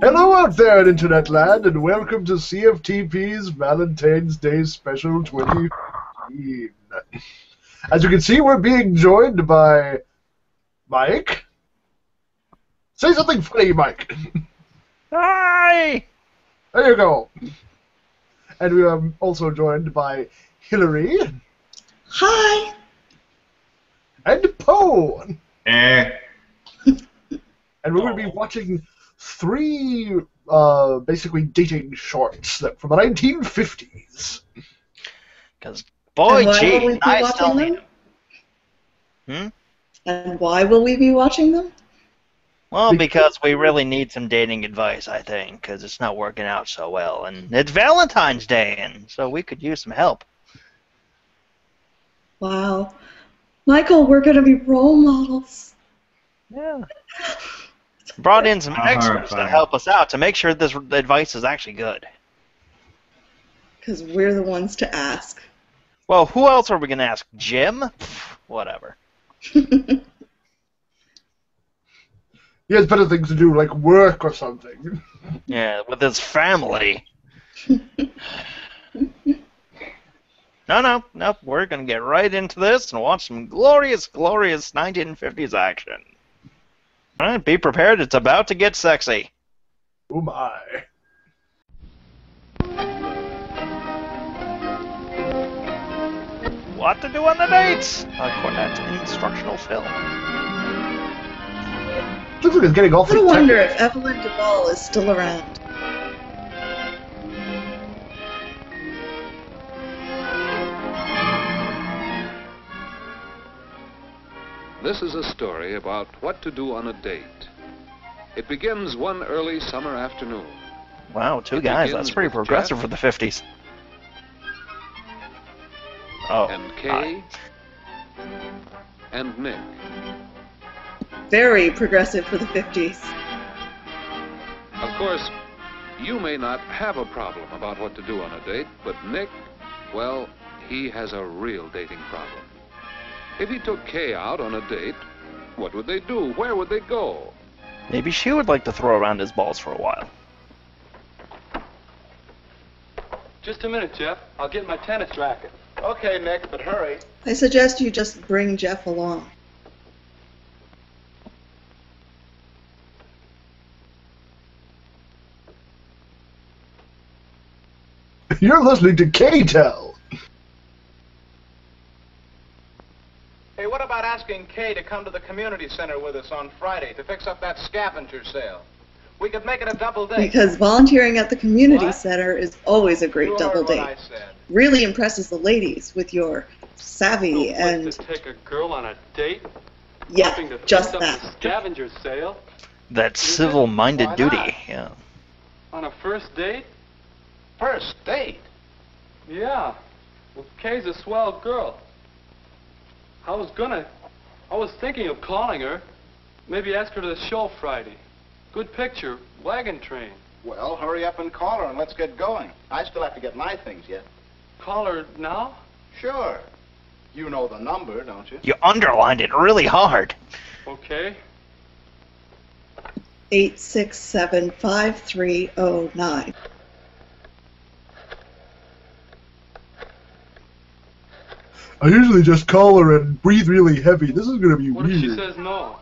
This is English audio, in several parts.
Hello out there in Internet land, and welcome to CFTP's Valentine's Day Special 2015. As you can see, we're being joined by Mike. Say something funny, Mike. Hi! There you go. And we are also joined by Hillary. Hi! And Poe. Eh. And we're going to be watching three, basically dating shorts from the 1950s. Because, boy, why will we gee, be I watching still them? need them. And why will we be watching them? Well, because we really need some dating advice, I think, because it's not working out so well. And it's Valentine's Day, and so we could use some help. Wow. Michael, we're going to be role models. Yeah. Brought in some experts to horrifying. help us out to make sure this advice is actually good. Because we're the ones to ask. Well, who else are we going to ask? Jim? Pfft, whatever. He has better things to do, like work or something. Yeah, with his family. No, we're going to get right into this and watch some glorious, glorious 1950s action. All right, be prepared. It's about to get sexy. Oh my. What to do on the dates? A Cornet instructional film. Looks like it's getting I awfully wonder technical. if Evelyn Duvall is still around. This is a story about what to do on a date. It begins one early summer afternoon. Wow, two It guys. begins That's pretty with progressive Jeff for the 50s. Oh, and Kay and Nick. Very progressive for the 50s. Of course, you may not have a problem about what to do on a date, but Nick, well, he has a real dating problem. If he took Kay out on a date, what would they do? Where would they go? Maybe she would like to throw around his balls for a while. Just a minute, Jeff. I'll get my tennis racket. Okay, Nick, but hurry. I suggest you just bring Jeff along. You're listening to K-Tel. Hey, what about asking Kay to come to the community center with us on Friday to fix up that scavenger sale? We could make it a double date. Because volunteering at the community What? center is always a great You double heard what date. I said. Really impresses the ladies with your savvy and, to take a girl on a date? yeah, Hoping to just fix up that. the scavenger sale? That civil-minded Why duty. not? Yeah. On a first date? First date? Yeah. Well, Kay's a swell girl. I was thinking of calling her. Maybe ask her to the show Friday. Good picture. Wagon train. Well, hurry up and call her and let's get going. I still have to get my things yet. Call her now? Sure. You know the number, don't you? You underlined it really hard. Okay. 867-5309. I usually just call her and breathe really heavy. This is going to be What if she weird. says no?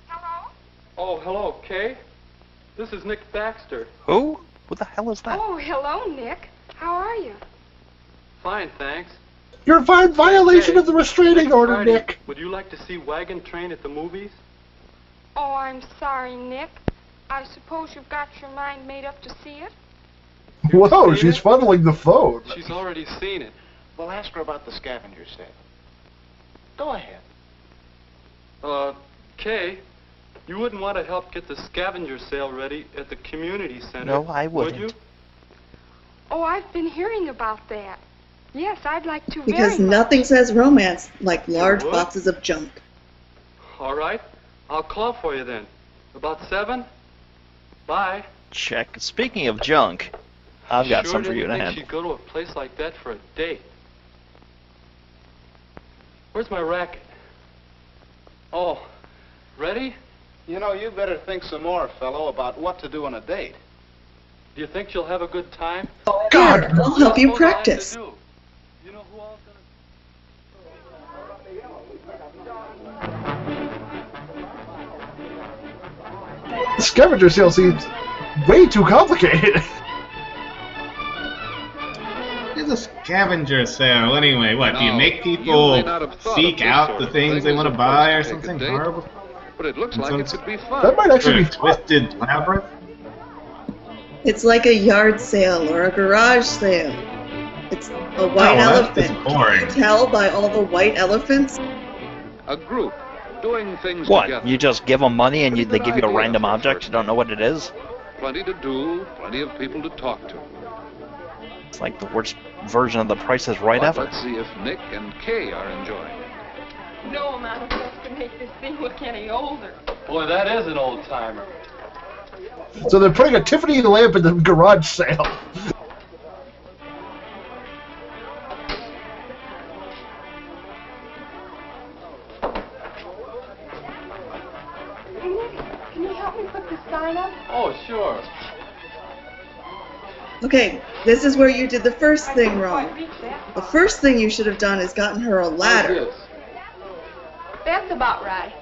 Hello? Oh, hello, Kay. This is Nick Baxter. Who? What the hell is that? Oh, hello, Nick. How are you? Fine, thanks. You're in violation Hey, of the restraining next order, Friday, Nick. Would you like to see Wagon Train at the movies? Oh, I'm sorry, Nick. I suppose you've got your mind made up to see it? Whoa, seen she's it? funneling the phone. She's already seen it. Well, ask her about the scavenger sale. Go ahead. Kay, you wouldn't want to help get the scavenger sale ready at the community center, No, I would wouldn't. you? Oh, I've been hearing about that. Yes, I'd like to Because very much. nothing says romance like large would? boxes of junk. All right. I'll call for you then. About 7? Bye. Check. Speaking of junk, I've got some for you to Sure didn't handle. think she'd go to a place like that for a date. Where's my racket? Oh, ready? You know, you better think some more, fellow, about what to do on a date. Do you think she'll have a good time? Here, I'll help you That's what I have to practice. do. You know who else The scavenger sale seems way too complicated. It's a scavenger sale anyway. What, do you Now, make you people may not have thought seek of this out sort the of things thing they as want a to buy place or to take a something date, horrible? But it looks And like some it could be fun. That might actually be Twisted labyrinth? It's like a yard sale or a garage sale. It's a white well, that's elephant. boring. Can you tell by all the white elephants? A group doing things What? together. You just give them money and Pretty they good give you a idea random for a object? first You don't know what it is? Plenty to do, plenty of people to talk to. It's like the worst version of The Price is Right But ever. let's see if Nick and Kay are enjoying it. No amount of work to make this thing look any older. Boy, that is an old timer. So they're putting a Tiffany lamp in the garage sale. Can you help me put the sign up? Oh, sure. Okay, this is where you did the first thing wrong. Reach that. The first thing you should have done is gotten her a ladder. How's this? That's about right.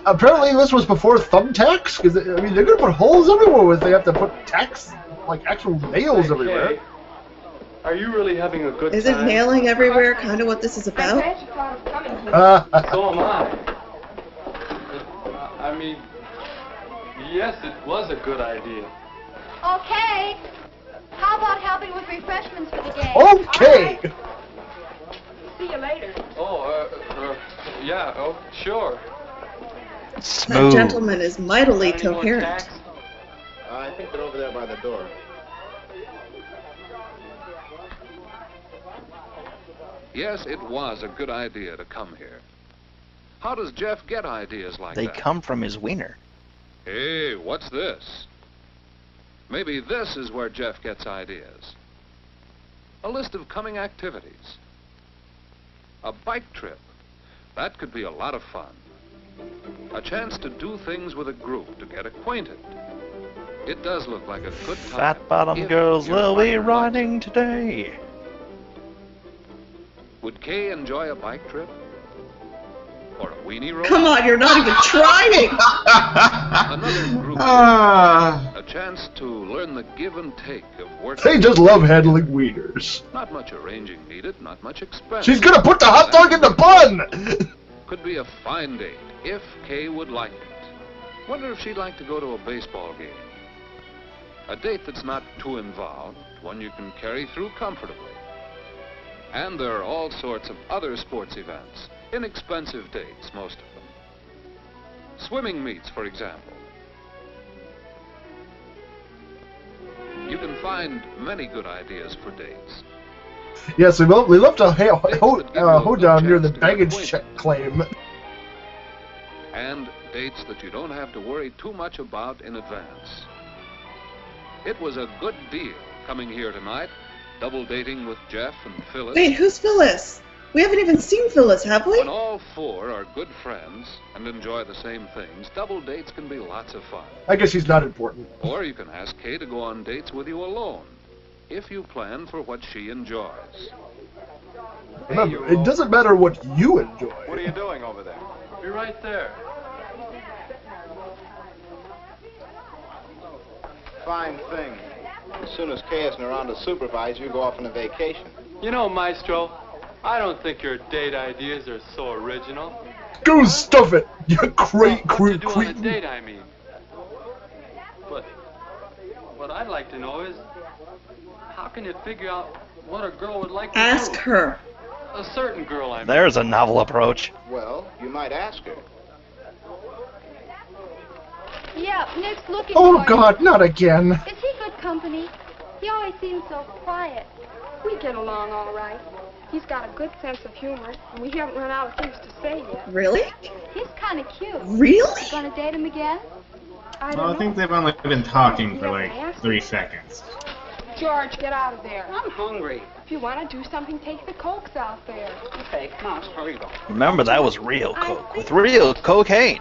Apparently this was before thumbtacks, because I mean they're gonna put holes everywhere if they have to put tacks, like actual nails everywhere. Kay, are you really having a good Isn't time? nailing everywhere kind of what this is I'm about? glad you thought of coming here. So am I. I mean, yes, it was a good idea. Okay. How about helping with refreshments for the day? Okay. See you later. Oh, yeah, oh, sure. That Smooth. gentleman is mightily Got any more coherent. tacks? I think they're over there by the door. Yes, it was a good idea to come here. How does Jeff get ideas like They that? come from his wiener. Hey, what's this? Maybe this is where Jeff gets ideas. A list of coming activities. A bike trip. That could be a lot of fun. A chance to do things with a group to get acquainted. It does look like a good time. Fat bottom if girls your will be partner likes it. riding today. Would Kay enjoy a bike trip? Or a weenie roll? Come on, you're not even trying! Another group Ah. trip. A chance to learn the give and take of working. They just love handling wieners. Not much arranging needed, not much expense. She's gonna put the hot dog in the bun! Could be a fine date, if Kay would like it. Wonder if she'd like to go to a baseball game. A date that's not too involved, one you can carry through comfortably. And there are all sorts of other sports events. Inexpensive dates, most of them. Swimming meets, for example. You can find many good ideas for dates. Yes, we left a hoedown near the baggage check claim. And dates that you don't have to worry too much about in advance. It was a good deal coming here tonight, double dating with Jeff and Phyllis. Wait, who's Phyllis? We haven't even seen Phyllis, have we? When all four are good friends and enjoy the same things, double dates can be lots of fun. I guess he's not important. Or you can ask Kay to go on dates with you alone, if you plan for what she enjoys. Remember, it doesn't matter what you enjoy. What are you doing over there? Be right there. Fine thing. As soon as Kay isn't around to supervise, you go off on a vacation. You know, Maestro, I don't think your date ideas are so original. Go stuff it, you What to do on a date, I mean. But what I'd like to know is, how can you figure out what a girl would like to Ask do? her. A certain girl, I mean. There's a novel approach. Well, you might ask her. Yeah, Nick's looking Oh for God, not again. you. Is he good company? He always seems so quiet. We get along all right. He's got a good sense of humor, and we haven't run out of things to say yet. Really? He's kind of cute. Really? You gonna date him again? I Well, don't I know. think they've only been talking for like 3 seconds. George, get out of there. I'm hungry. If you want to do something, take the Cokes out there. Okay, come on, here you go. Remember, that was real coke with real cocaine.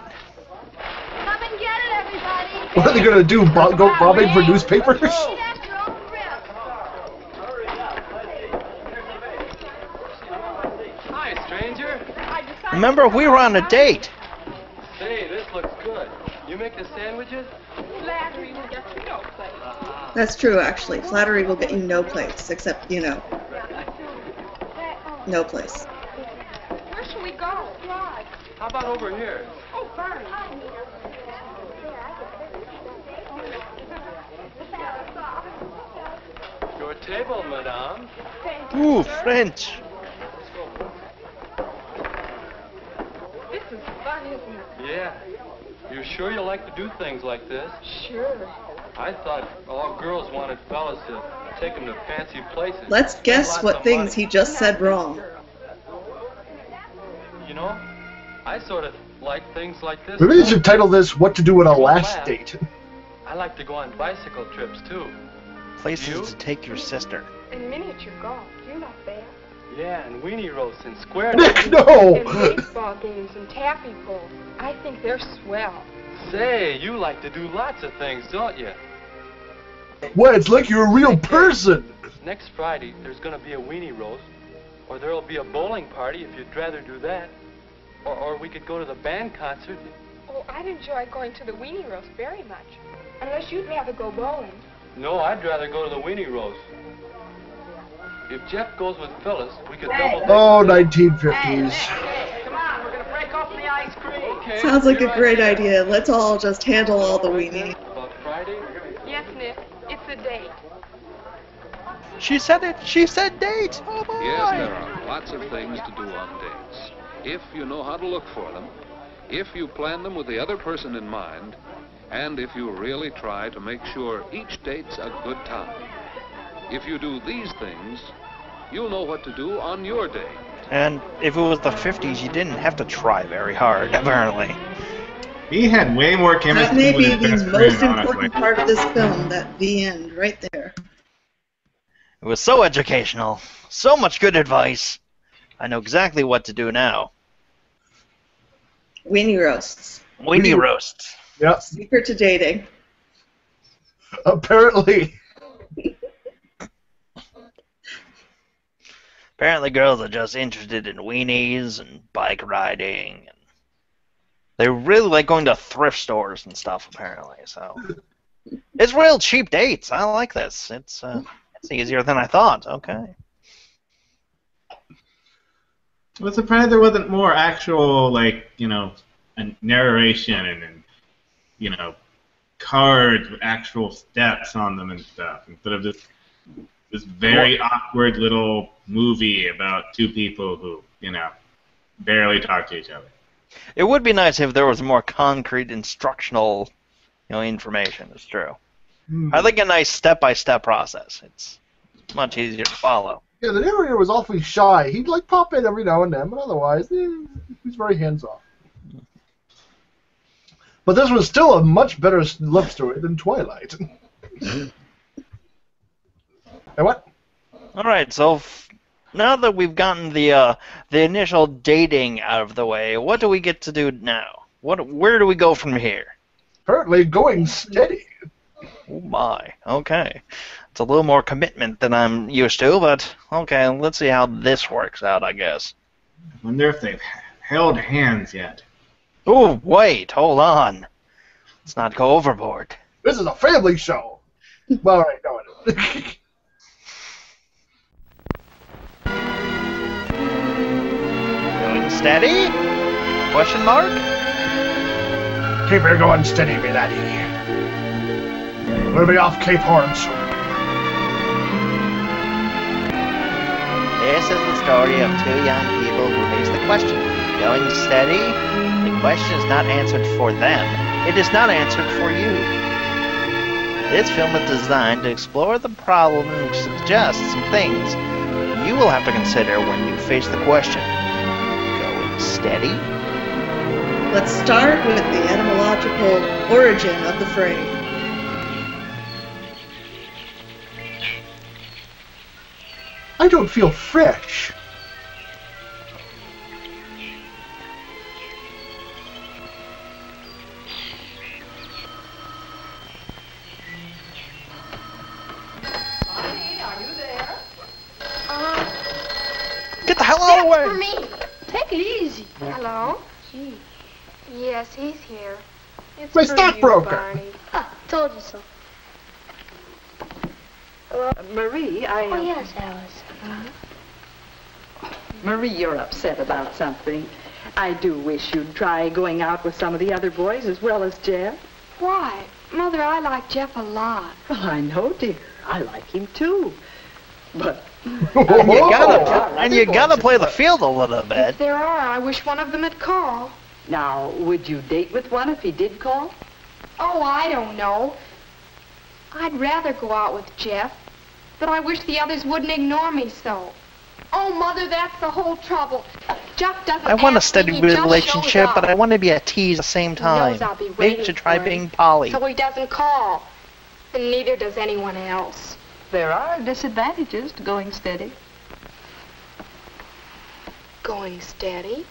Come and get it, everybody. What are they gonna do? Go robbing for newspapers? That's your own grip. Hi, stranger. Remember, we were on a date. Say, this looks good. You make the sandwiches? Flattery will get you no place. That's true, actually. Flattery will get you no place, except, you know, no place. Where shall we go? How about over here? Oh, fine. Your table, madame. Ooh, French. This is fun, isn't it? Yeah. You sure you like to do things like this? Sure. I thought all girls wanted fellas to take them to fancy places. Let's guess Lots what of things money. he just said wrong. You know, I sort of like things like this. Maybe they should title this "What to Do on a So Last glad. Date." I like to go on bicycle trips, too. Places You? to take your sister. And miniature golf. You're not bad. Yeah, and weenie roasts and square Nick, dancing. no! And baseball games and taffy pull. I think they're swell. Say, you like to do lots of things, don't you? What? It's like you're a real person. Next Friday, there's going to be a weenie roast, or there'll be a bowling party if you'd rather do that. Or we could go to the band concert. Oh, I'd enjoy going to the weenie roast very much. Unless you'd rather go bowling. No, I'd rather go to the weenie roast. If Jeff goes with Phyllis, we could double date. Oh, 1950s. Come on, we're gonna break open the ice cream. Okay, Sounds like you're a great right. idea. Let's all just handle all the weenie. About Friday? Yes, Nick. It's a date. She said it. She said date. Oh boy. Yes, there are lots of things to do on dates. If you know how to look for them, if you plan them with the other person in mind, and if you really try to make sure each date's a good time. If you do these things, you'll know what to do on your date. And if it was the 50s, you didn't have to try very hard, apparently. He had way more That chemistry may with be his the best most friend, honestly. important part of this film, that the end, right there. It was so educational. So much good advice. I know exactly what to do now. Weenie roasts. Weenie roast. Yep. Secret to dating. Apparently. Apparently girls are just interested in weenies and bike riding. And they really like going to thrift stores and stuff, apparently. So it's real cheap dates. I like this. It's easier than I thought. Okay. I was surprised there wasn't more actual, like, you know, a narration and you know, cards with actual steps on them and stuff, instead of this very awkward little movie about two people who, you know, barely talk to each other. It would be nice if there was more concrete instructional, information. It's true. I like a nice step-by-step process. It's much easier to follow. Yeah, the narrator was awfully shy. He'd like pop in every now and then, but otherwise, he's very hands-off. But this was still a much better love story than Twilight. And what? All right, so now that we've gotten the initial dating out of the way, what do we get to do now? Where do we go from here? Apparently going steady. Oh my, okay. It's a little more commitment than I'm used to, but okay, let's see how this works out, I guess. I wonder if they've held hands yet. Oh, wait, hold on. Let's not go overboard. This is a family show. Well, all right, no, it isn't. Going steady? Question mark? Keep her going steady, me laddie. We'll be off Cape Horn soon. This is the story of two young people who face the question. Going steady? The question is not answered for them. It is not answered for you. This film is designed to explore the problem and suggest some things you will have to consider when you face the question. Going steady? Let's start with the etymological origin of the phrase. I don't feel fresh. Get the hell out of the way! For me. Take it easy. Hello? Gee. Yes, he's here. It's My for stockbroker. you, Barney. Told you so. Marie, Oh, yes, Alice. Marie, you're upset about something. I do wish you'd try going out with some of the other boys as well as Jeff. Why? Mother, I like Jeff a lot. Well, I know, dear. I like him too. But And you gotta play the field a little bit. If there are, I wish one of them had called. now, would you date with one if he did call? Oh, I don't know. I'd rather go out with Jeff, but I wish the others wouldn't ignore me so. Oh, Mother, that's the whole trouble. Jeff doesn't I want a ask steady me, he just relationship, shows but up. I want to be a tease at the same He time. knows I'll be Maybe waiting you should try for him, being Polly. so he doesn't call. And neither does anyone else. There are disadvantages to going steady. Going steady?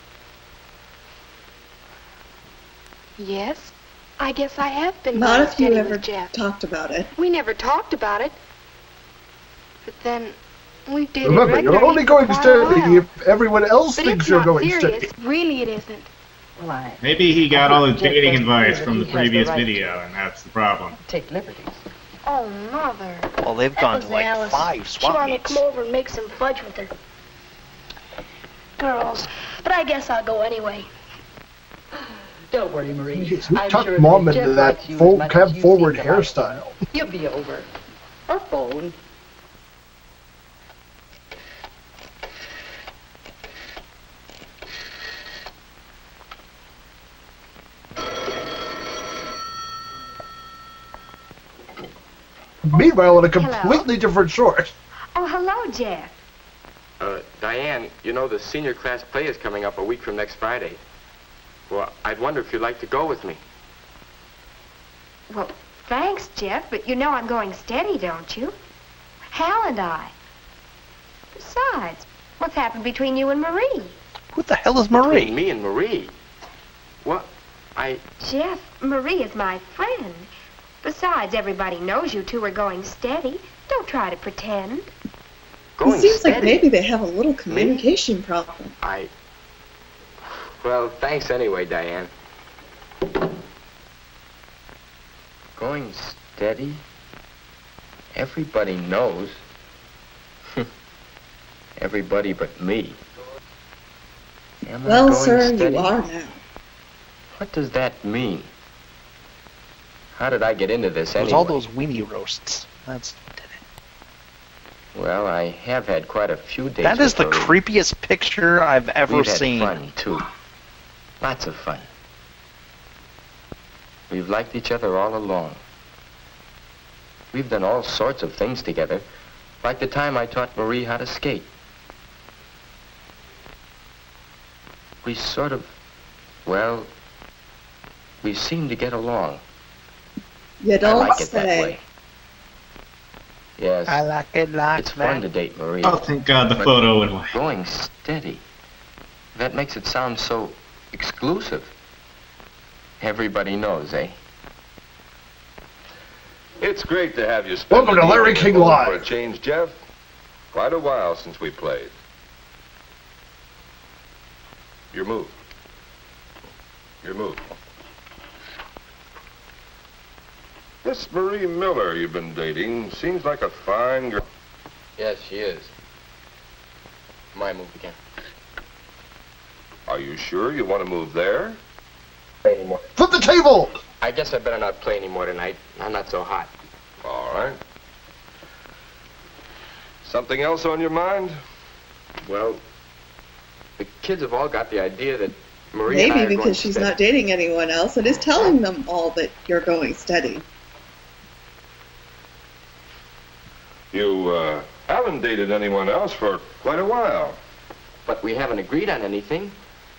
Yes, I guess I have been Not going if you steady ever with Jeff. talked about it. We never talked about it. But then, we've dated Remember, you're regularly only for going quite a steady while. if everyone else But thinks it's you're not going serious. steady. Really, it isn't. Well, I Maybe he got all his Jeff dating doesn't advice feel from the that he has the previous right video, and that's the problem. take liberties. Oh, Mother. Well, they've That gone was to like Alice. 5 She swap wanted me to meets. come over and make some fudge with her. Girls. But I guess I'll go anyway. Don't worry, Marie. You I'm tucked sure Mom that into Jeff that likes you full as much cab as you forward seem to like him. hairstyle. He'll be over. Or phone. Meanwhile, in a completely different short. Oh, hello, Jeff. Diane, you know the senior class play is coming up a week from next Friday. Well, I'd wonder if you'd like to go with me. Well, thanks, Jeff, but you know I'm going steady, don't you? Hal and I. Besides, what's happened between you and Marie? Who the hell is Marie? Between me and Marie. What? Jeff, Marie is my friend. Besides, everybody knows you two are going steady. Don't try to pretend. It seems like maybe they have a little communication problem. Well, thanks anyway, Diane. Going steady? Everybody knows. Everybody but me. Am I Well, going sir, steady? you are now. What does that mean? How did I get into this It was anyway? all those weenie roasts. That's Well, I have had quite a few dates. That is the with Marie. creepiest picture I've ever We've seen. had fun, too. Lots of fun. We've liked each other all along. We've done all sorts of things together, like the time I taught Marie how to skate. We sort of, well, we seem to get along. You I don't like it that say. way. Yes. I like it like It's fun to date Marie. Oh, thank God the But photo went away. Going steady. That makes it sound so exclusive. Everybody knows, eh? It's great to have you spend Welcome to the Larry evening King alone Live. for a change, Jeff. Quite a while since we played. Your move. Your move. This Marie Miller you've been dating seems like a fine girl. Yes, she is. My move again. Are you sure you want to move there? Play anymore. Flip the table! I guess I better not play anymore tonight. I'm not so hot. All right. Something else on your mind? Well, the kids have all got the idea that Marie and I Maybe are going because she's steady. not dating anyone else and is telling them all that you're going steady. You haven't dated anyone else for quite a while. But we haven't agreed on anything.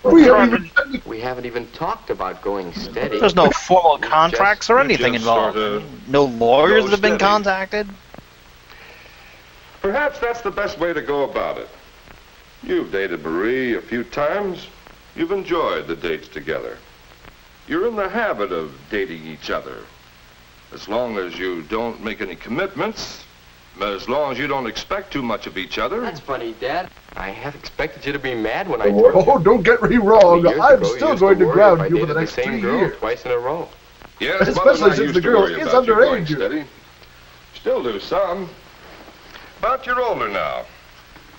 We haven't We haven't even talked about going steady. There's no formal contracts or anything just involved. sorta No lawyers go have been steady. contacted. Perhaps that's the best way to go about it. You've dated Marie a few times. You've enjoyed the dates together. You're in the habit of dating each other. As long as you don't make any commitments, As long as you don't expect too much of each other. That's funny, Dad. I half expected you to be mad when I told you. Oh, don't get me wrong. I'm still going to ground you for the next 3 years. Twice in a row. Yes, especially since the girl is underage. Steady. Still do some. But you're older now.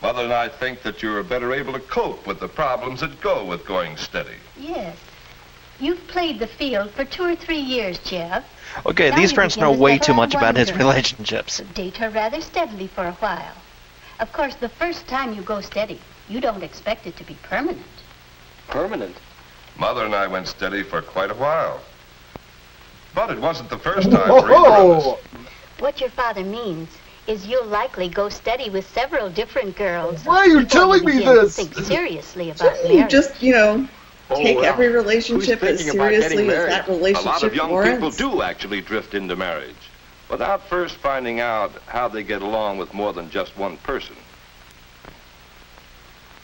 Mother and I think that you're better able to cope with the problems that go with going steady. Yes. You've played the field for 2 or 3 years, Jeff. Okay, Now these you parents begin know to way settle too on much about one his girl. relationships. Date her rather steadily for a while. Of course, the first time you go steady, you don't expect it to be permanent. Permanent? Mother and I went steady for quite a while. But it wasn't the first time for either of us. What your father means is you'll likely go steady with several different girls. Why are you telling me this? Think seriously about Shouldn't you marriage. just, take every relationship as seriously as that relationship A lot of young warrants? people do actually drift into marriage without first finding out how they get along with more than just one person.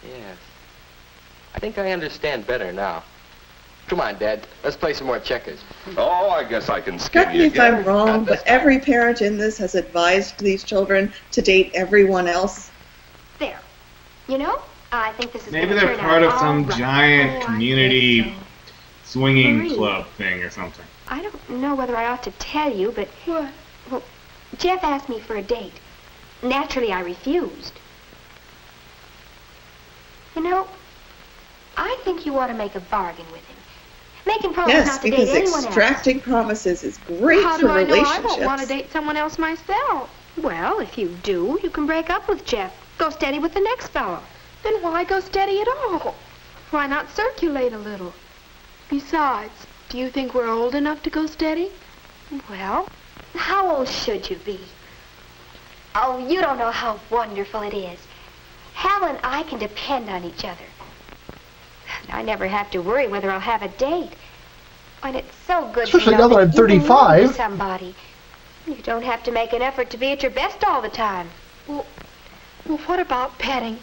Yes. I think I understand better now. Come on, Dad. Let's play some more checkers. Oh, I guess I can skin Correct you me if again. I'm wrong, but every parent in this has advised these children to date everyone else. There. You know, I think this is Maybe gonna they're turn part out of some all right. giant community swinging Marie. club thing or something. I don't know whether I ought to tell you, but... What? Well, Jeff asked me for a date. Naturally, I refused. You know, I think you ought to make a bargain with him. Make him promise Yes, not to date because anyone else. extracting promises is great How for do I know relationships. I won't want to date someone else myself? Well, if you do, you can break up with Jeff. Go steady with the next fellow. Then why go steady at all? Why not circulate a little? Besides, do you think we're old enough to go steady? Well, how old should you be? Oh, you don't know how wonderful it is. Hal and I can depend on each other. I never have to worry whether I'll have a date. And it's so good Especially to know now that I'm you can live 35. with somebody. You don't have to make an effort to be at your best all the time. Well, what about petting?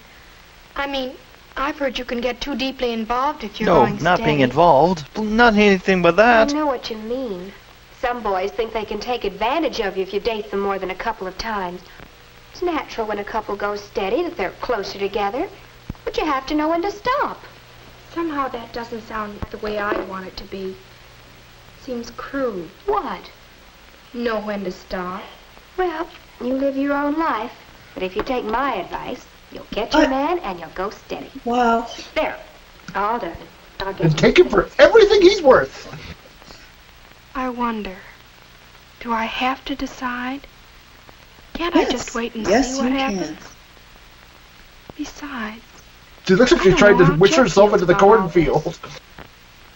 I mean, I've heard you can get too deeply involved if you're No, going not steady. being involved. Not anything but that. I know what you mean. Some boys think they can take advantage of you if you date them more than a couple of times. It's natural when a couple goes steady that they're closer together, but you have to know when to stop. Somehow that doesn't sound the way I want it to be. Seems crude. What? Know when to stop. Well, you live your own life, but if you take my advice, you'll get your man and you'll go steady. Wow. There. All done. I'll get And take him for everything he's worth. I wonder, do I have to decide? Can't I just wait and Yes, see what you happens? can. Besides, She looks like she's trying to witch herself into the cornfield.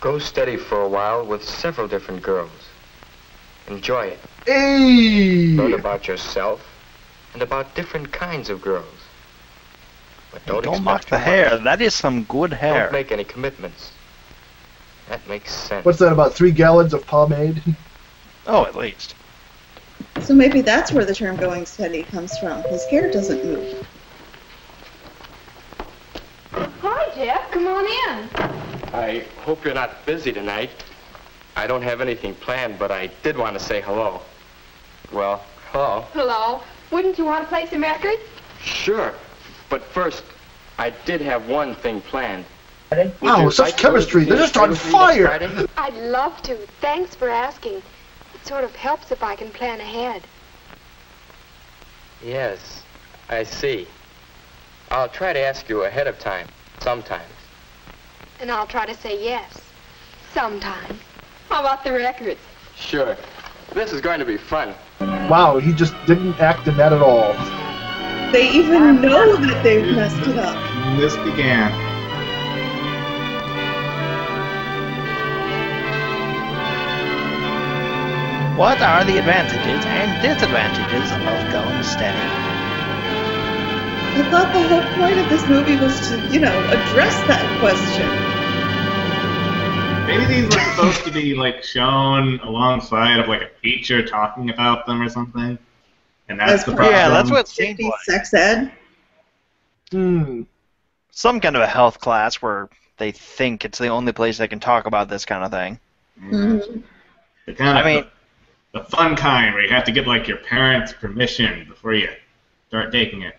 Go steady for a while with several different girls. Enjoy it. Hey! Learn about yourself and about different kinds of girls. But don't Don't expect mock too the much. hair. That is some good hair. Don't make any commitments. That makes sense. What's that, about 3 gallons of pomade? Oh, at least. So maybe that's where the term going steady comes from. His hair doesn't move. hi Jeff, come on in. I hope you're not busy tonight. I don't have anything planned, but I did want to say hello. Well, hello. Hello. Wouldn't you want to play some records? Sure. But first, I did have one thing planned. Wow, such chemistry. They're just on fire. I'd love to. Thanks for asking. It sort of helps if I can plan ahead. Yes, I see. I'll try to ask you ahead of time, sometimes. And I'll try to say yes. Sometime. How about the records? Sure. This is going to be fun. Wow, he just didn't act in that at all. They even know that they've messed it up. This began. What are the advantages and disadvantages of going steady? I thought the whole point of this movie was to, address that question. Maybe these were supposed to be like shown alongside of like a teacher talking about them or something. And that's the problem. Yeah, that's what it seemed like. Sex ed? Some kind of a health class where they think it's the only place they can talk about this kind of thing. Mm-hmm. They kind of the fun kind where you have to get like your parents' permission before you start taking it.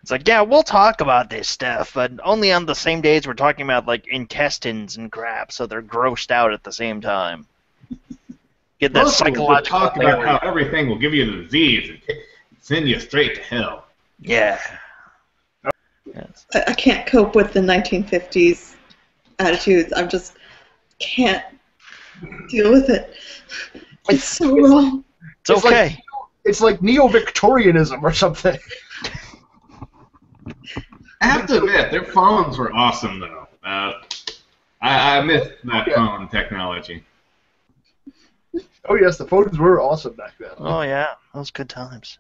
It's like, yeah, we'll talk about this stuff, but only on the same days we're talking about like intestines and crap, so they're grossed out at the same time. Get that Most people would psychological talk thing about where how everything will give you the disease and send you straight to hell. Yeah. Yes. I can't cope with the 1950s attitudes. I just can't deal with it. It's so wrong. It's okay. It's like neo-Victorianism or something. I have to admit, their phones were awesome, though. I miss that phone technology. Oh yes, the phones were awesome back then. Oh yeah, those good times.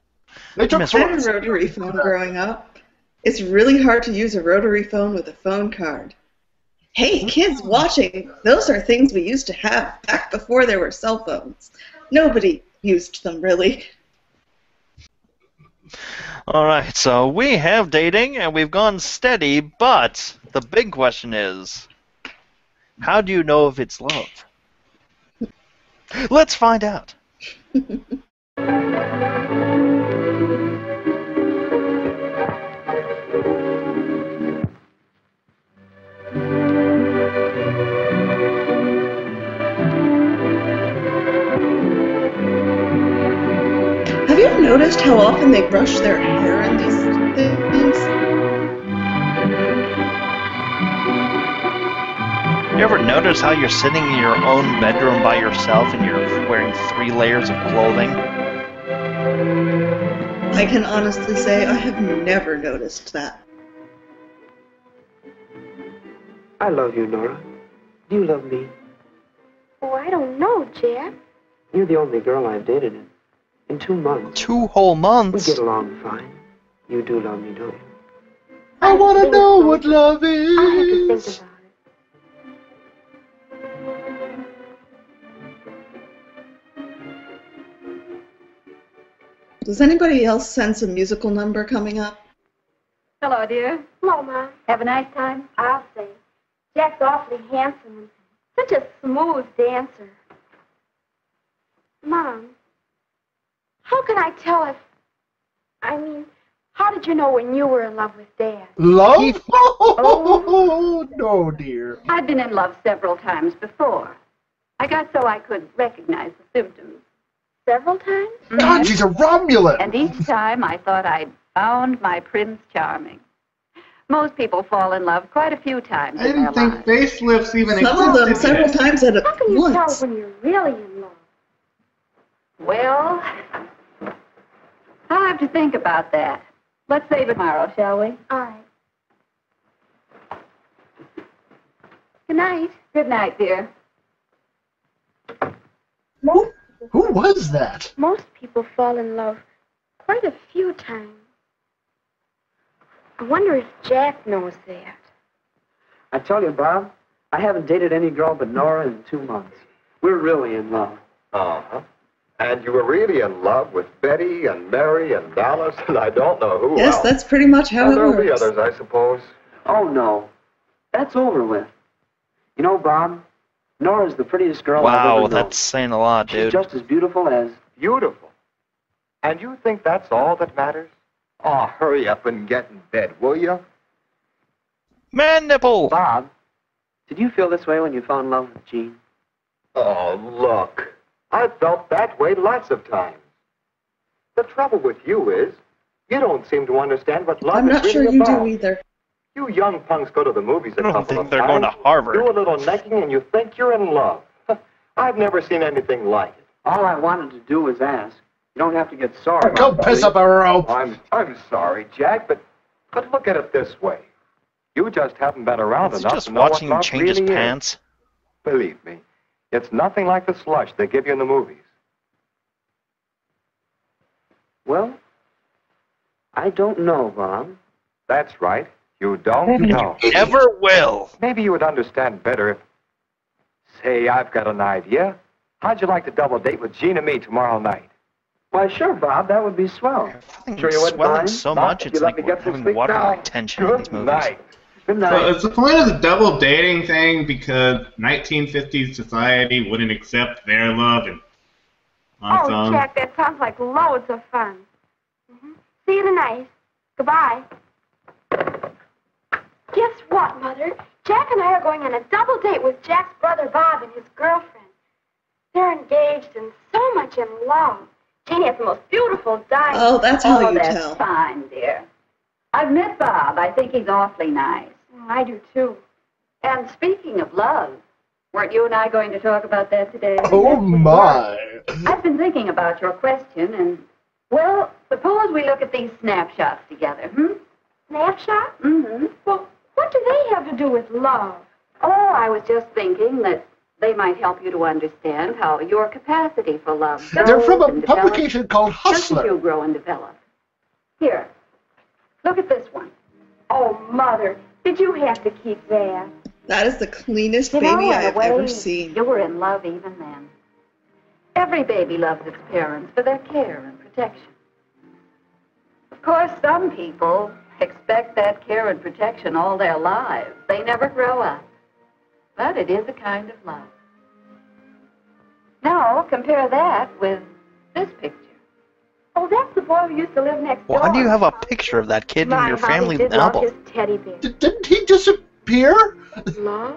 They took I had a rotary phone growing up. It's really hard to use a rotary phone with a phone card. Hey, kids watching, those are things we used to have back before there were cell phones. Nobody used them, really. All right, so we have dating and we've gone steady, but the big question is, how do you know if it's love? Let's find out. Have you noticed how often they brush their hair in these things? You ever notice how you're sitting in your own bedroom by yourself and you're wearing 3 layers of clothing? I can honestly say I have never noticed that. I love you, Nora. Do you love me? Oh, I don't know, Jeff. You're the only girl I've dated in 2 months. 2 whole months? We get along fine. You do love me, don't you? I want to know what love is. I have to think about it. Does anybody else sense a musical number coming up? Hello, dear. Hello, Mom. Have a nice time? I'll say. Jack's awfully handsome and such a smooth dancer. Mom, how can I tell if... how did you know when you were in love with Dad? Love? Oh, no, dear. I've been in love several times before. I got so I could recognize the symptoms. Several times? God, she's a Romulan. And each time I thought I'd found my Prince Charming. Most people fall in love quite a few times I in their didn't think lives. facelifts even existed. Some of them several times at How can you tell once. when you're really in love? Well, I'll have to think about that. Let's save it tomorrow, shall we? All right. Good night. Good night, dear. Who was that? Most people fall in love quite a few times. I wonder if Jack knows that. I tell you, Bob, I haven't dated any girl but Nora in 2 months. We're really in love. Uh-huh. And you were really in love with Betty and Mary and Dallas and I don't know who Yes, else. that's pretty much how And it there'll be works. others, I suppose. Oh, no. That's over with. You know, Bob, Nora's the prettiest girl I've ever Wow, known. that's saying a lot, She's dude. just as beautiful as... Beautiful. And you think that's all that matters? Oh, hurry up and get in bed, will you? Man nipple! Bob, did you feel this way when you fell in love with Jean? Oh, look. I've felt that way lots of times. The trouble with you is, you don't seem to understand what love I'm is not really sure you about. do either. You young punks go to the movies a I don't couple think of they're times. going to Harvard. Do a little necking and you think you're in love. I've never seen anything like it. All I wanted to do was ask. You don't have to get sorry. Go piss up a rope. I'm sorry, Jack, but look at it this way. You just haven't been around Is he enough just to know what watching him love change his really is. pants? Believe me, it's nothing like the slush they give you in the movies. Well, I don't know, Bob. That's right. You don't know. Never will. Maybe you would understand better if... Say, I've got an idea. How'd you like to double date with Jean and me tomorrow night? Why, sure, Bob. That would be swell. Sure you wouldn't Swelling mind? so Not much, if it's you let like me we're get some having sleep water now. retention in these Good movies. night. Good night. So is the point of the double dating thing because 1950s society wouldn't accept their love and on its Oh, own. Jack, that sounds like loads of fun. See you tonight. Goodbye. Guess what, Mother? Jack and I are going on a double date with Jack's brother Bob and his girlfriend. They're engaged and so much in love. Janie has the most beautiful diamond. Oh, that's how you that's tell. fine, dear. I've met Bob. I think he's awfully nice. I do, too. And speaking of love, weren't you and I going to talk about that today? Oh, my. I've been thinking about your question, and, well, suppose we look at these snapshots together, Snapshot? Mm-hmm. Well, what do they have to do with love? Oh, I was just thinking that they might help you to understand how your capacity for love grows. They're from a and develops publication called just as Hustler. you grow and develop. Here, look at this one. Oh, Mother, did you have to keep that? That is the cleanest You know, baby in a I've way, ever seen. You were in love even then. Every baby loves its parents for their care and protection. Of course, some people expect that care and protection all their lives. They never grow up. But it is a kind of love. Now, compare that with this picture. Oh, that's the boy who used to live next door. Why do you have a picture of that kid in your family did love album? his teddy bear. Didn't he disappear? Love?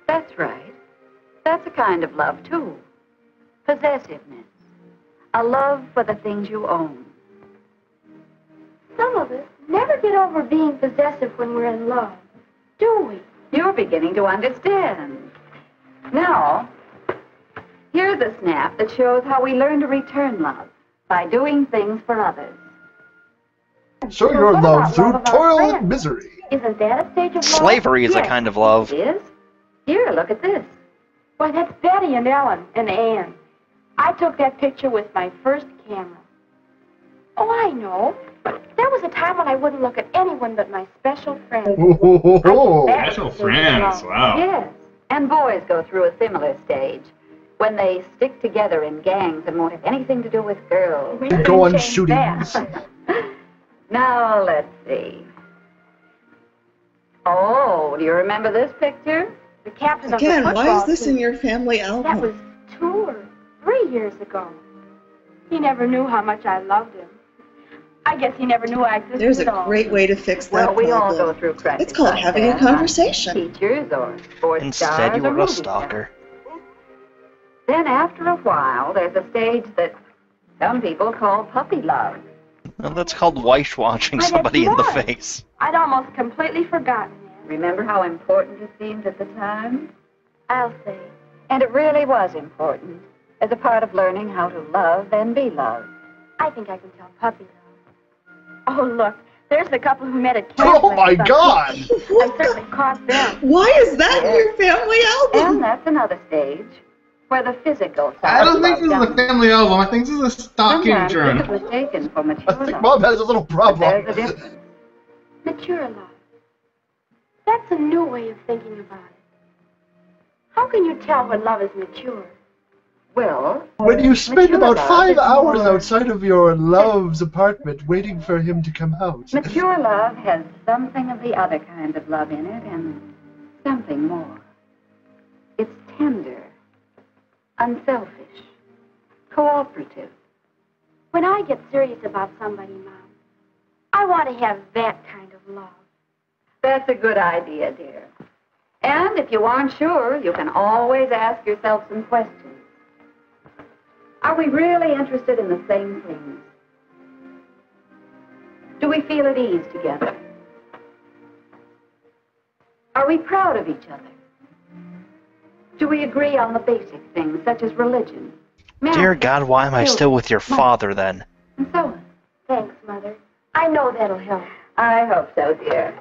That's right. That's a kind of love, too. Possessiveness. A love for the things you own. Some of us never get over being possessive when we're in love, do we? You're beginning to understand. Now, here's a snap that shows how we learn to return love by doing things for others. Show your what love about through love of our toil friends? and misery. Isn't that a stage of love? Slavery is a Yes. kind of love. It is. Here, look at this. Why, that's Betty and Ellen and Ann. I took that picture with my first camera. Oh, I know. There was a time when I wouldn't look at anyone but my special friend. Oh, Special friends, wow. Yes. And boys go through a similar stage when they stick together in gangs and won't have anything to do with girls. We go on can change shootings. that. Now, let's see. Oh, do you remember this picture? The captain of Again, the why football is this in team. your family That album? was 2 or 3 years ago. He never knew how much I loved him. I guess he never knew I existed There's at a all. great way to fix that Well, we all go problem. through crises. It's called like having a that, conversation. Teachers or sports Instead, stars you or were a movie stalker. stars. Then after a while, there's a stage that some people call puppy love. Well, that's called whitewashing Why, somebody in the that's face. I'd almost completely forgotten that. Remember how important it seemed at the time? I'll say. And it really was important as a part of learning how to love and be loved. I think I can tell puppy love. Oh, look. There's the couple who met at camp. Oh my last God! summer. I certainly caught them. Why is that in your family And album? that's another stage where the physical side I don't think of this is love a family album. I think this is a stalking Sometimes journal. this is mistaken for I mature think love. Mom has a little But problem. there's a difference. Mature love. That's a new way of thinking about it. How can you tell when love is mature? Well, When you spend mature about love 5 is hours more- outside of your love's apartment waiting for him to come out. Mature love has something of the other kind of love in it and something more. It's tender, unselfish, cooperative. When I get serious about somebody, Mom, I want to have that kind of love. That's a good idea, dear. And if you aren't sure, you can always ask yourself some questions. Are we really interested in the same things? Do we feel at ease together? Are we proud of each other? Do we agree on the basic things, such as religion? Dear marriage, God, why am I still with your money, father then? and so on? Thanks, Mother. I know that'll help. I hope so, dear.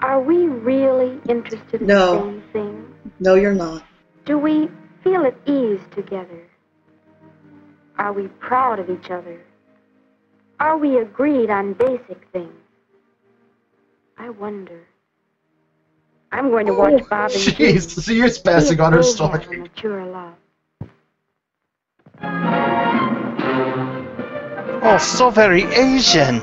Are we really interested in No. the same things? No, you're not. Do we feel at ease together? Are we proud of each other? Are we agreed on basic things? I wonder. I'm going to watch Bob and Jim. Jeez, so you're passing on her stalking. Mature love. Oh, so very Asian.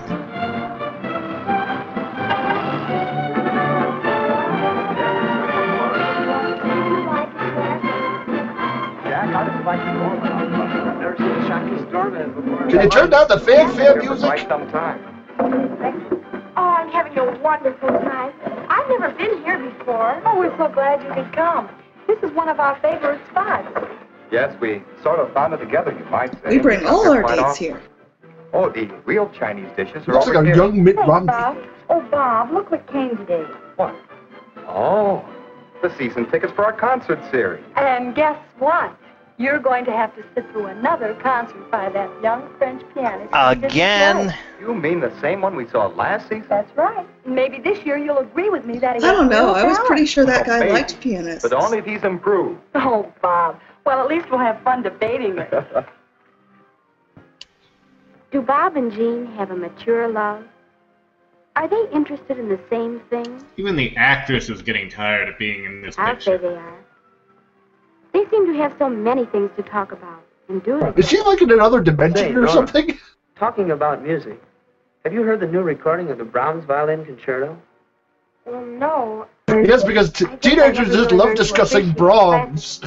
Can you turn down the fanfare music? Quite some time. Oh, I'm having a wonderful time. I've never been here before. Oh, we're so glad you could come. This is one of our favorite spots. Yes, we sort of found it together, you might say. We bring all our Quite dates often. here. Oh, the real Chinese dishes are Looks over like a here. young Mitt Hey, Romney. Bob. Oh, Bob, look what came today. What? Oh, the season tickets for our concert series. And guess what? You're going to have to sit through another concert by that young French pianist. Again? You mean the same one we saw last season? That's right. Maybe this year you'll agree with me that he I don't has know. real I was talent. pretty sure that guy maybe. liked pianists. But only if he's improved. Oh, Bob. Well, at least we'll have fun debating it. Do Bob and Jean have a mature love? Are they interested in the same thing? Even the actress is getting tired of being in this I'll say picture. they are. They seem to have so many things to talk about and do together. Is she like in another dimension Say, or Nora. something? Talking about music, have you heard the new recording of the Brahms Violin Concerto? Well, no. Yes, because teenagers just love discussing Brahms.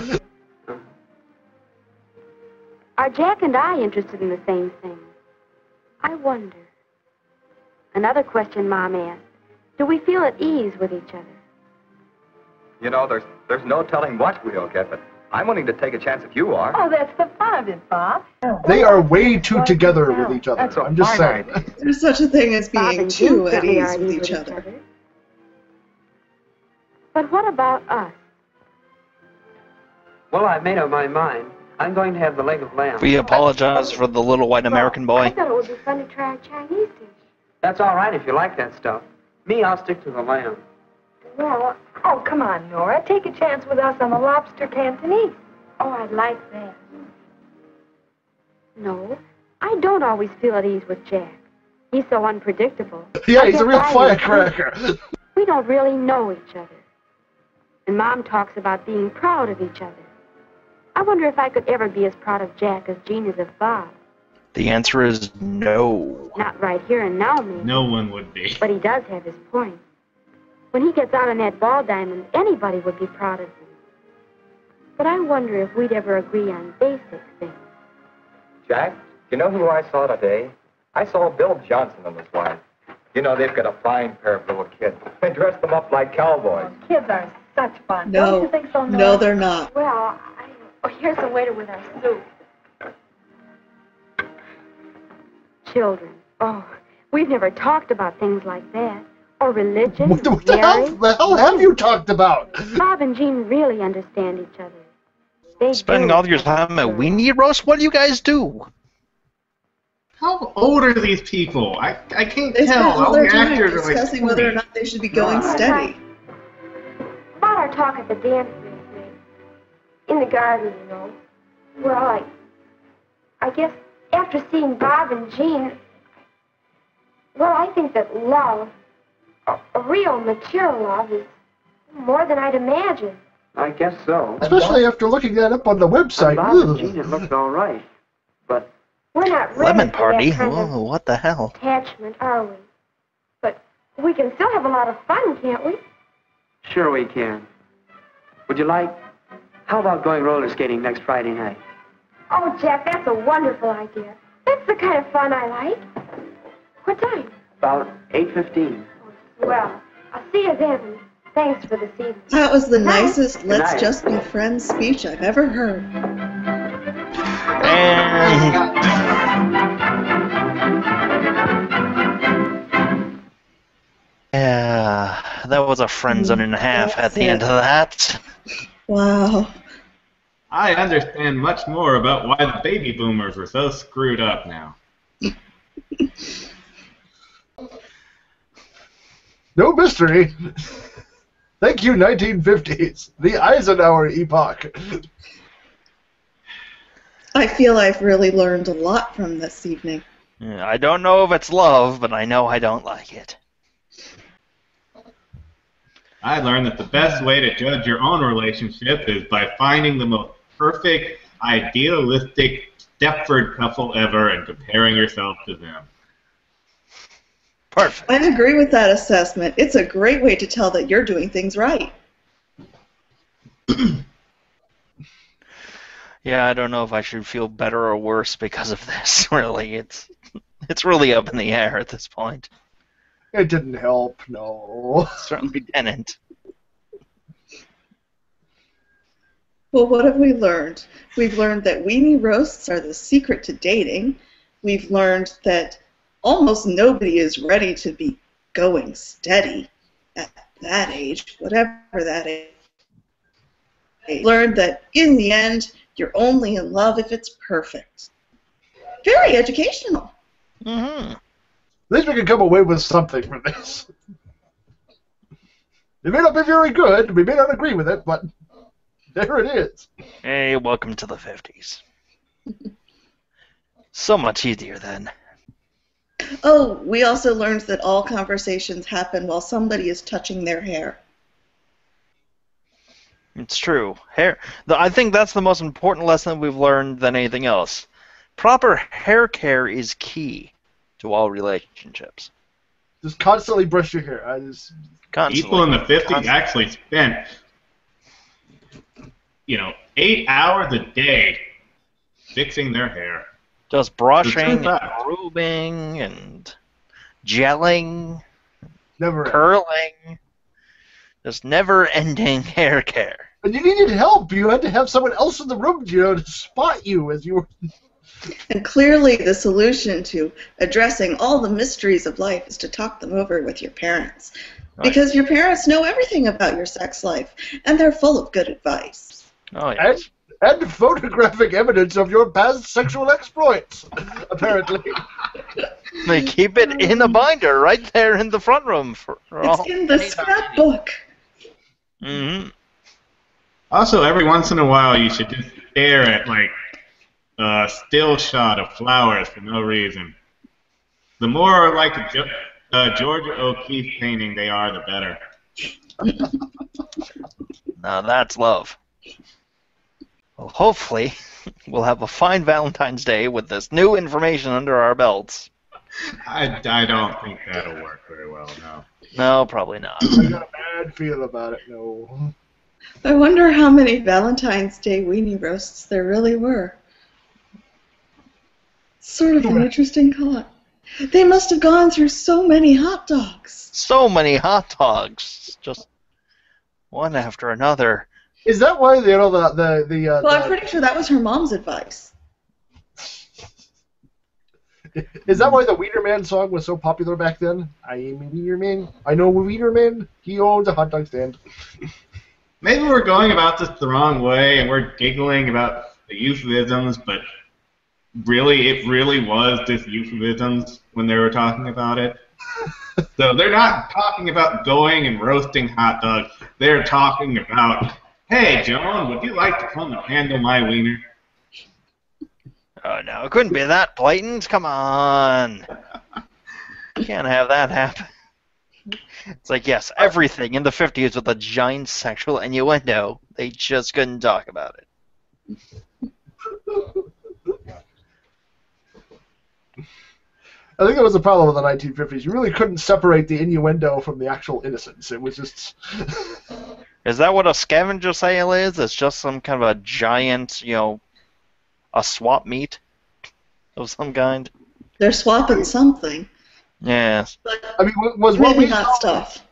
Are Jack and I interested in the same thing? I wonder. Another question Mom asked. Do we feel at ease with each other? You know, there's no telling what we'll get, but I'm willing to take a chance if you are. Oh, that's the fun of it, Bob. They are way too together with each other. That's a I'm just fine saying. There's such a thing as Bob being and too Jean at certainly are ease with each other. But what about us? Well, I've made up my mind. I'm going to have the leg of lamb. We apologize for the little white American I boy. thought it would be fun to try a Chinese dish. That's all right if you like that stuff. Me, I'll stick to the lamb. Well, oh, come on, Nora. Take a chance with us on the lobster Cantonese. Oh, I'd like that. No, I don't always feel at ease with Jack. He's so unpredictable. Yeah, I he's a guess real I do, firecracker. too. We don't really know each other. And Mom talks about being proud of each other. I wonder if I could ever be as proud of Jack as Jean is of Bob. The answer is no. Not right here and now, maybe. No one would be. But he does have his point. When he gets out on that ball diamond, anybody would be proud of him. But I wonder if we'd ever agree on basic things. Jack, you know who I saw today? I saw Bill Johnson and his wife. You know, they've got a fine pair of little kids. They dress them up like cowboys. Kids are such fun. Don't No, you think so, Nora? no, they're not. Well, oh, here's the waiter with our soup. Children. Oh, we've never talked about things like that. Or religion. What the marriage. hell have you talked about? Bob and Jean really understand each other. They Spending do. all your time at weenie roast? What do you guys do? How old are these people? I can't They spend tell. all All their the time actors are like discussing whether or 20. not they should be going steady. About our talk at the dance last night. In the garden, you know. Well, I guess after seeing Bob and Jean, well, I think that love, a real mature love, is more than I'd imagined. I guess so. Especially after looking that up on the website. Bob and Ugh. Jean, it looks all right. But We're not ready Lemon for party? that kind Whoa, what the hell? of attachment, are we? But we can still have a lot of fun, can't we? sure we can. Would you like... How about going roller skating next Friday night? Oh, Jack, that's a wonderful idea. That's the kind of fun I like. What time? About 8:15. Well, I'll see you then. Thanks for this evening. That was the nicest Good "Let's night. just be friends" speech I've ever heard. Yeah, that was a friend zone and a half at the end of that. Wow. I understand much more about why the baby boomers are so screwed up now. No mystery. Thank you, 1950s. The Eisenhower epoch. I feel I've really learned a lot from this evening. Yeah, I don't know if it's love, but I know I don't like it. I learned that the best way to judge your own relationship is by finding the most perfect, idealistic Stepford couple ever and comparing yourself to them. Perfect. I agree with that assessment. It's a great way to tell that you're doing things right. Yeah, I don't know if I should feel better or worse because of this. Really, it's really up in the air at this point. It didn't help, no. Certainly didn't. Well, what have we learned? We've learned that weenie roasts are the secret to dating. We've learned that almost nobody is ready to be going steady at that age, whatever that age. Learned that in the end, you're only in love if it's perfect. Very educational. Mm-hmm. At least we can come away with something from this. It may not be very good, we may not agree with it, but there it is. Hey, welcome to the 50s. So much easier then. Oh, we also learned that all conversations happen while somebody is touching their hair. It's true. I think that's the most important lesson we've learned than anything else. Proper hair care is key to all relationships. Just constantly brush your hair. People in the 50s actually spent, 8 hours a day fixing their hair. Just brushing and grooming and gelling, curling. Just never-ending hair care. And you needed help. You had to have someone else in the room, to spot you as you were... And clearly the solution to addressing all the mysteries of life is to talk them over with your parents. Because your parents know everything about your sex life, and they're full of good advice. Oh, yeah. And photographic evidence of your past sexual exploits, apparently. They keep it in a binder right there in the front room. It's in the scrapbook. Mm-hmm. Also, every once in a while, you should just stare at, a still shot of flowers for no reason. The more like a Georgia O'Keeffe painting they are, the better. Now that's love. Well, hopefully, we'll have a fine Valentine's Day with this new information under our belts. I don't think that'll work very well, no. No, probably not. I got a bad feel about it, no. I wonder how many Valentine's Day weenie roasts there really were. Sort of an interesting thought. They must have gone through so many hot dogs. So many hot dogs. Just one after another. Is that why, Well, I'm pretty sure that was her mom's advice. Is that why the Wienerman song was so popular back then? I am a Wienerman. I know a Wienerman. He owns a hot dog stand. Maybe we're going about this the wrong way, and we're giggling about the euphemisms, but it really was just euphemisms when they were talking about it. So they're not talking about going and roasting hot dogs. They're talking about, hey, Joan, would you like to come and handle my wiener? Oh, no, it couldn't be that blatant. Come on. Can't have that happen. It's like, yes, everything in the 50s with a giant sexual innuendo. They just couldn't talk about it. I think that was the problem with the 1950s. You really couldn't separate the innuendo from the actual innocence. It was just... Is that what a scavenger sale is? It's just some kind of a giant, a swap meet of some kind? They're swapping something. Yes. I mean, was what maybe we not saw, stuff.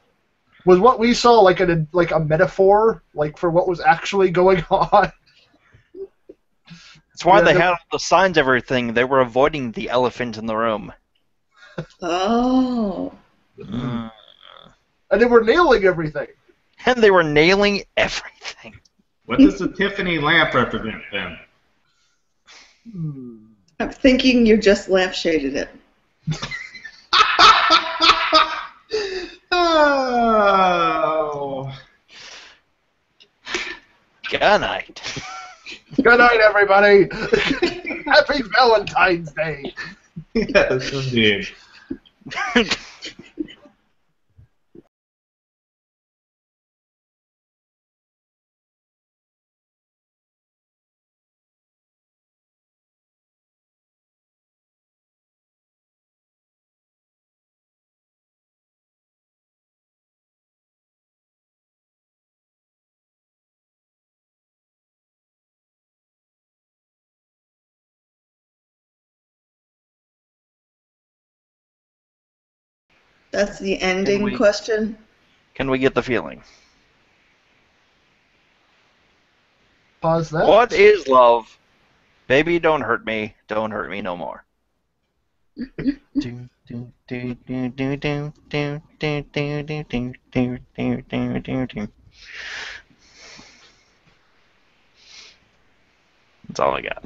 Was what we saw like a metaphor, for what was actually going on? That's why they had all the signs, everything. They were avoiding the elephant in the room. Oh. Mm. And they were nailing everything. And they were nailing everything. What does the Tiffany lamp represent then? I'm thinking you just lampshaded it. Oh. Good night. Good night, everybody. Happy Valentine's Day. Yes, indeed. That's the ending question. Can we get the feeling? Pause that. What is love? Baby, don't hurt me. Don't hurt me no more. That's all I got.